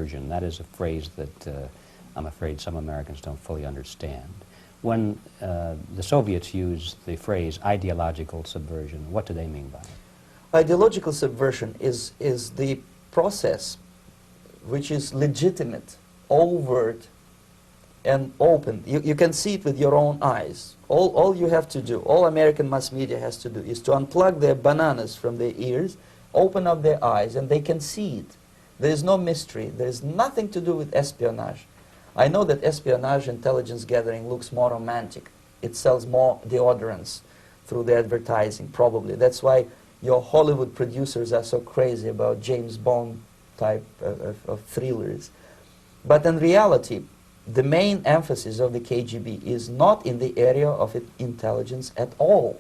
subversion. That is a phrase that I'm afraid some Americans don't fully understand. When the Soviets used the phrase ideological subversion, what do they mean by it? Ideological subversion is the process which is legitimate, overt, and open. You can see it with your own eyes. All you have to do, all American mass media has to do, is to unplug their bananas from their ears, open up their eyes, and they can see it. There is no mystery. There is nothing to do with espionage. I know that espionage, intelligence gathering, looks more romantic. It sells more deodorants through the advertising, probably. That's why your Hollywood producers are so crazy about James Bond type of thrillers. But in reality, the main emphasis of the KGB is not in the area of intelligence at all.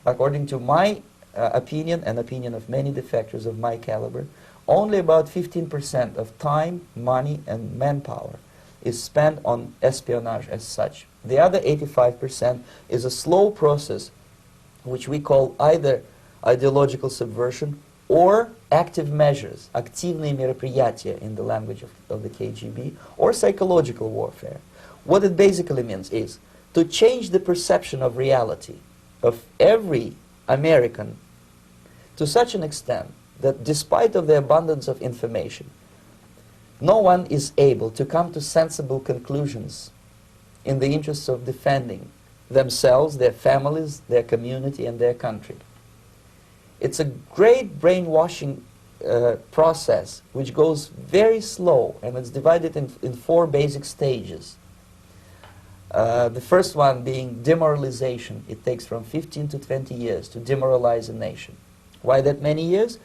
According to my opinion and opinion of many defectors of my caliber, only about 15% of time, money, and manpower is spent on espionage as such. The other 85% is a slow process which we call either ideological subversion or active measures, активные мероприятия in the language of the KGB, or psychological warfare. What it basically means is to change the perception of reality of every American to such an extent that despite of the abundance of information, no one is able to come to sensible conclusions in the interests of defending themselves, their families, their community, and their country. It's a great brainwashing process which goes very slow, and it's divided in 4 basic stages. The first one being demoralization. It takes from 15 to 20 years to demoralize a nation. Why that many years?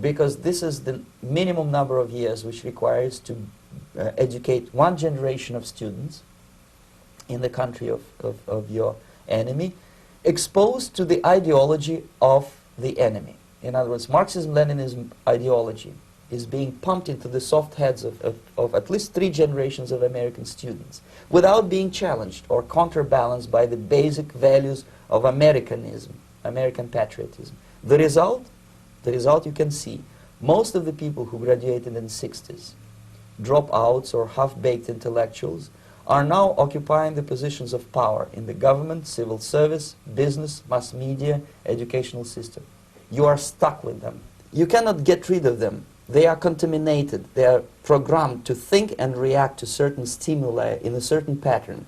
Because this is the minimum number of years which requires to educate one generation of students in the country of your enemy, exposed to the ideology of the enemy. In other words, Marxism-Leninism ideology is being pumped into the soft heads of at least 3 generations of American students without being challenged or counterbalanced by the basic values of Americanism, American patriotism. The result you can see. Most of the people who graduated in the 60s, dropouts or half-baked intellectuals, are now occupying the positions of power in the government, civil service, business, mass media, educational system. You are stuck with them. You cannot get rid of them. They are contaminated. They are programmed to think and react to certain stimuli in a certain pattern.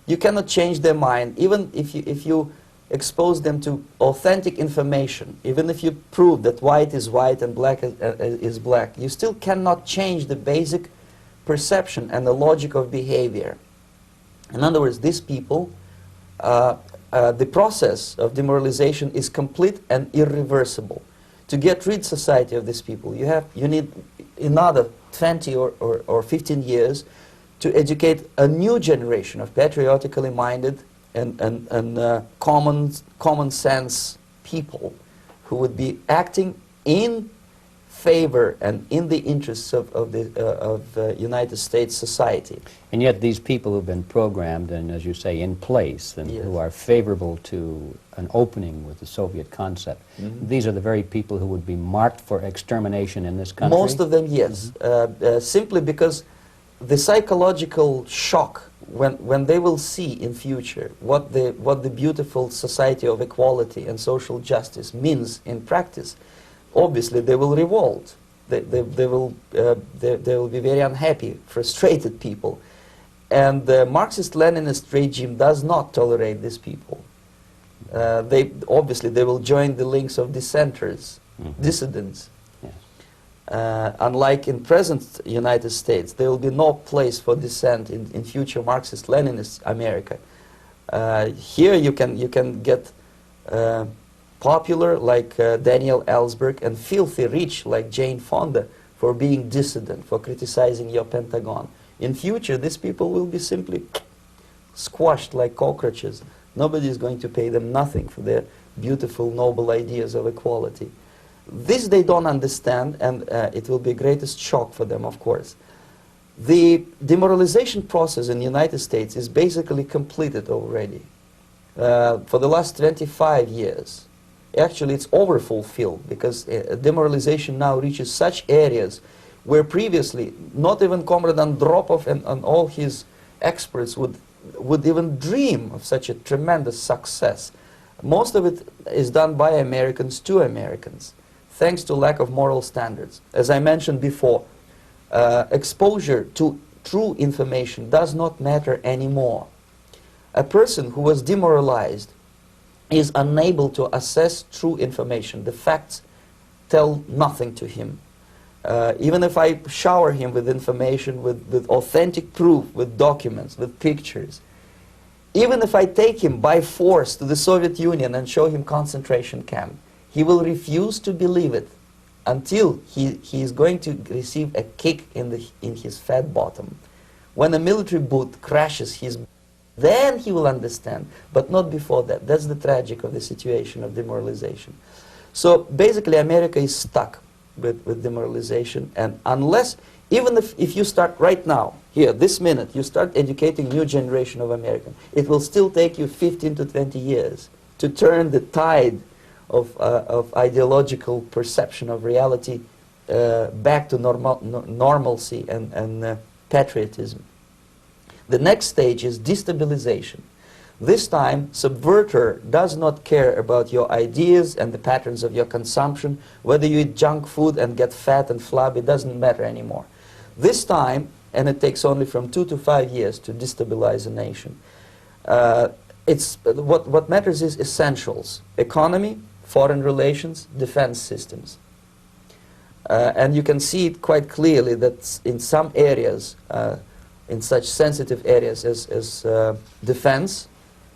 You cannot change their mind, even if you expose them to authentic information, even if you prove that white is white and black is black, you still cannot change the basic perception and the logic of behavior. In other words, these people, the process of demoralization is complete and irreversible. To get rid of society of these people, you need another 20 or 15 years to educate a new generation of patriotically minded and common sense people who would be acting in favor and in the interests of United States society. And yet these people who've been programmed and, as you say, in place, and yes. who are favorable to an opening with the Soviet concept, these are the very people who would be marked for extermination in this country? Most of them, yes. Simply because the psychological shock when they will see in future what the beautiful society of equality and social justice means in practice, obviously they will revolt. They will be very unhappy, frustrated people. And the Marxist-Leninist regime does not tolerate these people. Obviously they will join the links of dissenters, dissidents. Unlike in present United States, there will be no place for dissent in future Marxist-Leninist America. Here you can get popular like Daniel Ellsberg and filthy rich like Jane Fonda for being dissident, for criticizing your Pentagon. In future, these people will be simply squashed like cockroaches. Nobody is going to pay them nothing for their beautiful, noble ideas of equality. This they don't understand, and it will be greatest shock for them, of course. The demoralization process in the United States is basically completed already. For the last 25 years, actually it's overfulfilled, because demoralization now reaches such areas where previously not even Comrade Andropov and all his experts would even dream of such a tremendous success. Most of it is done by Americans to Americans, thanks to lack of moral standards. As I mentioned before, exposure to true information does not matter anymore. A person who was demoralized is unable to assess true information. The facts tell nothing to him. Even if I shower him with information, with authentic proof, with documents, with pictures, even if I take him by force to the Soviet Union and show him concentration camp, he will refuse to believe it until he is going to receive a kick in his fat bottom. When a military boot crashes his, then he will understand, but not before that. That's the tragic of the situation of demoralization. So basically America is stuck with demoralization, and unless, even if you start right now, here, this minute, you start educating new generation of Americans, it will still take you 15 to 20 years to turn the tide of ideological perception of reality back to normalcy and patriotism. The next stage is destabilization. This time, subverter does not care about your ideas and the patterns of your consumption. Whether you eat junk food and get fat and flabby, it doesn't matter anymore. This time, and it takes only from 2 to 5 years to destabilize a nation, what matters is essentials: economy, foreign relations, defense systems. And you can see it quite clearly that in some areas, in such sensitive areas as defense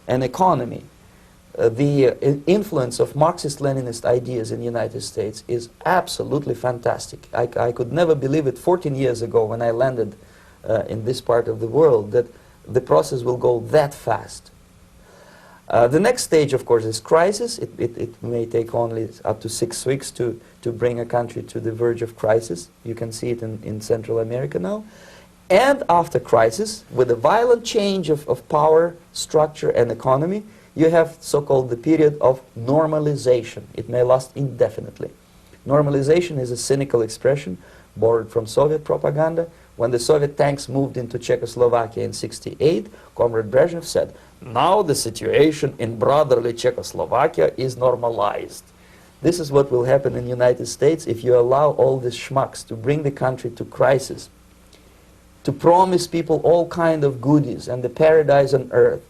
and economy, the influence of Marxist-Leninist ideas in the United States is absolutely fantastic. I could never believe it 14 years ago when I landed in this part of the world that the process will go that fast. The next stage, of course, is crisis. It may take only up to 6 weeks to bring a country to the verge of crisis. You can see it in Central America now. And after crisis, with a violent change of power, structure, and economy, you have so-called the period of normalization. It may last indefinitely. Normalization is a cynical expression borrowed from Soviet propaganda. When the Soviet tanks moved into Czechoslovakia in '68, Comrade Brezhnev said, "Now the situation in brotherly Czechoslovakia is normalized." This is what will happen in the United States if you allow all these schmucks to bring the country to crisis, to promise people all kind of goodies and the paradise on earth,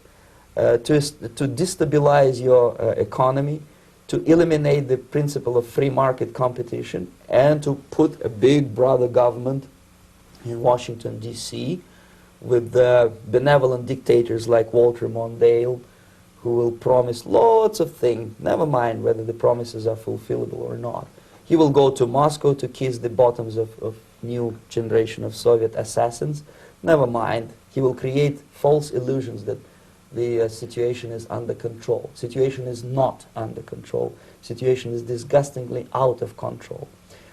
to destabilize your economy, to eliminate the principle of free market competition, and to put a big brother government in Washington, D.C., with benevolent dictators like Walter Mondale, who will promise lots of things, never mind whether the promises are fulfillable or not. He will go to Moscow to kiss the bottoms of new generation of Soviet assassins. Never mind, he will create false illusions that the situation is under control. Situation is not under control. Situation is disgustingly out of control.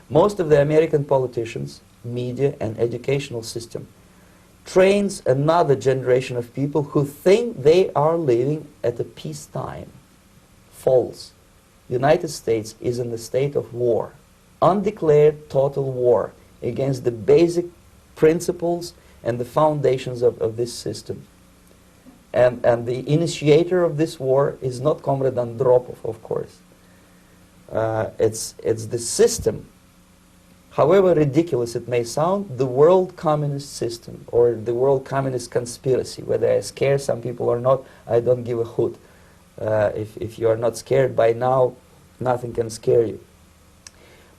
Most of the American politicians, media, and educational system trains another generation of people who think they are living at a peacetime. False. The United States is in the state of war, undeclared total war against the basic principles and the foundations of this system. And the initiator of this war is not Comrade Andropov, of course. It's the system. However ridiculous it may sound, the world communist system or the world communist conspiracy, whether I scare some people or not, I don't give a hoot. If you are not scared by now, nothing can scare you.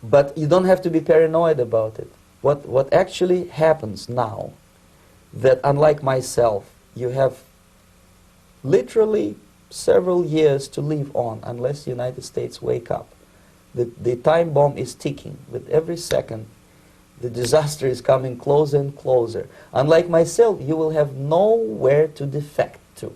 But you don't have to be paranoid about it. What actually happens now, that unlike myself, you have literally several years to live on unless the United States wake up. The time bomb is ticking. With every second, the disaster is coming closer and closer. Unlike myself, you will have nowhere to defect to,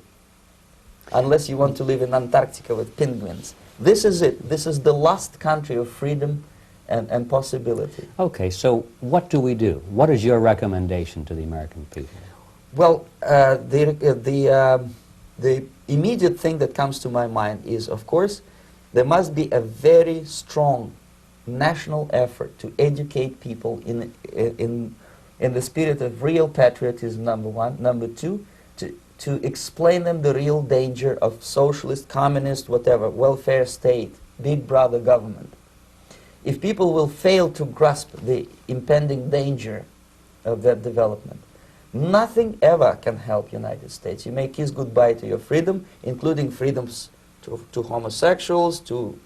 unless you want to live in Antarctica with penguins. This is it. This is the last country of freedom and possibility. Okay, so what do we do? What is your recommendation to the American people? Well, the immediate thing that comes to my mind is, of course, there must be a very strong national effort to educate people in the spirit of real patriotism, number one. Number two, to explain them the real danger of socialist, communist, whatever, welfare state, big brother government. If people will fail to grasp the impending danger of that development, nothing ever can help United States. You may kiss goodbye to your freedom, including freedoms to homosexuals, to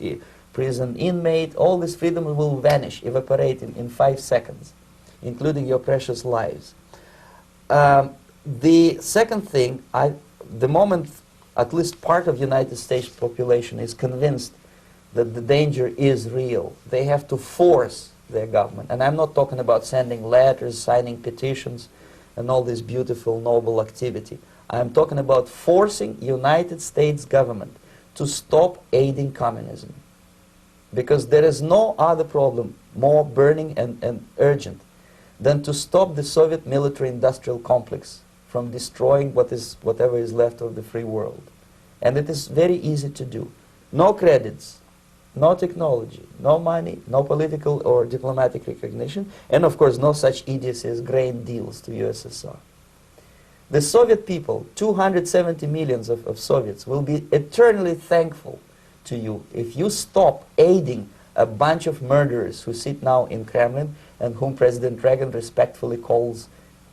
prison inmate. All this freedom will vanish, evaporate in 5 seconds, including your precious lives. The second thing, the moment at least part of United States population is convinced that the danger is real, they have to force their government. And I'm not talking about sending letters, signing petitions, and all this beautiful, noble activity. I'm talking about forcing United States government to stop aiding communism. Because there is no other problem more burning and urgent than to stop the Soviet military-industrial complex from destroying whatever is left of the free world. And it is very easy to do. No credits, no technology, no money, no political or diplomatic recognition, and of course no such idiocy as grain deals to USSR. The Soviet people, 270 millions of Soviets, will be eternally thankful to you if you stop aiding a bunch of murderers who sit now in Kremlin and whom President Reagan respectfully calls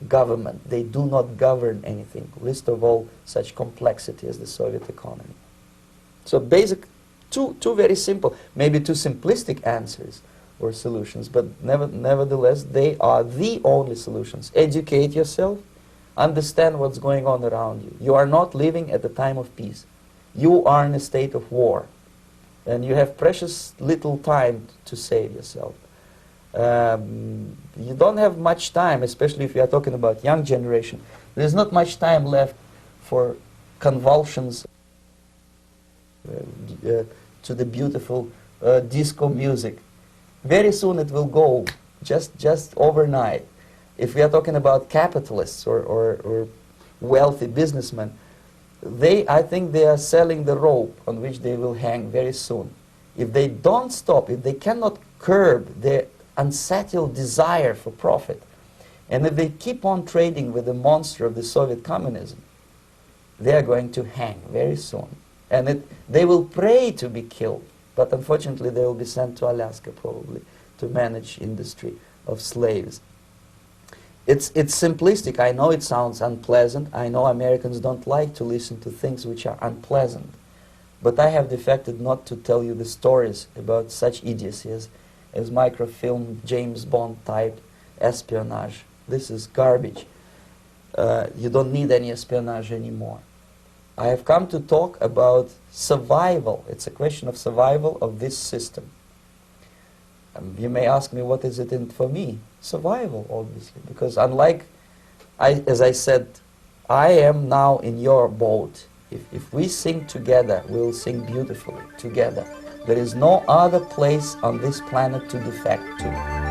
government. They do not govern anything, least of all such complexity as the Soviet economy. So basic, two very simple, maybe too simplistic answers or solutions, but nevertheless they are the only solutions. Educate yourself, understand what's going on around you. You are not living at the time of peace. You are in a state of war, and you have precious little time to save yourself. You don't have much time, especially if you are talking about young generation. There's not much time left for convulsions to the beautiful disco music. Very soon it will go, just overnight. If we are talking about capitalists or wealthy businessmen, I think they are selling the rope on which they will hang very soon. If they don't stop, if they cannot curb their unsettled desire for profit, and if they keep on trading with the monster of the Soviet communism, they are going to hang very soon. And they will pray to be killed, but unfortunately they will be sent to Alaska probably to manage industry of slaves. It's simplistic. I know it sounds unpleasant. I know Americans don't like to listen to things which are unpleasant. But I have defected not to tell you the stories about such idiocy as microfilm, James Bond type espionage. This is garbage. You don't need any espionage anymore. I have come to talk about survival. It's a question of survival of this system. You may ask me, what is it in for me? Survival, obviously, because unlike, as I said, I am now in your boat. If we sing together, we'll sing beautifully together. There is no other place on this planet to defect to.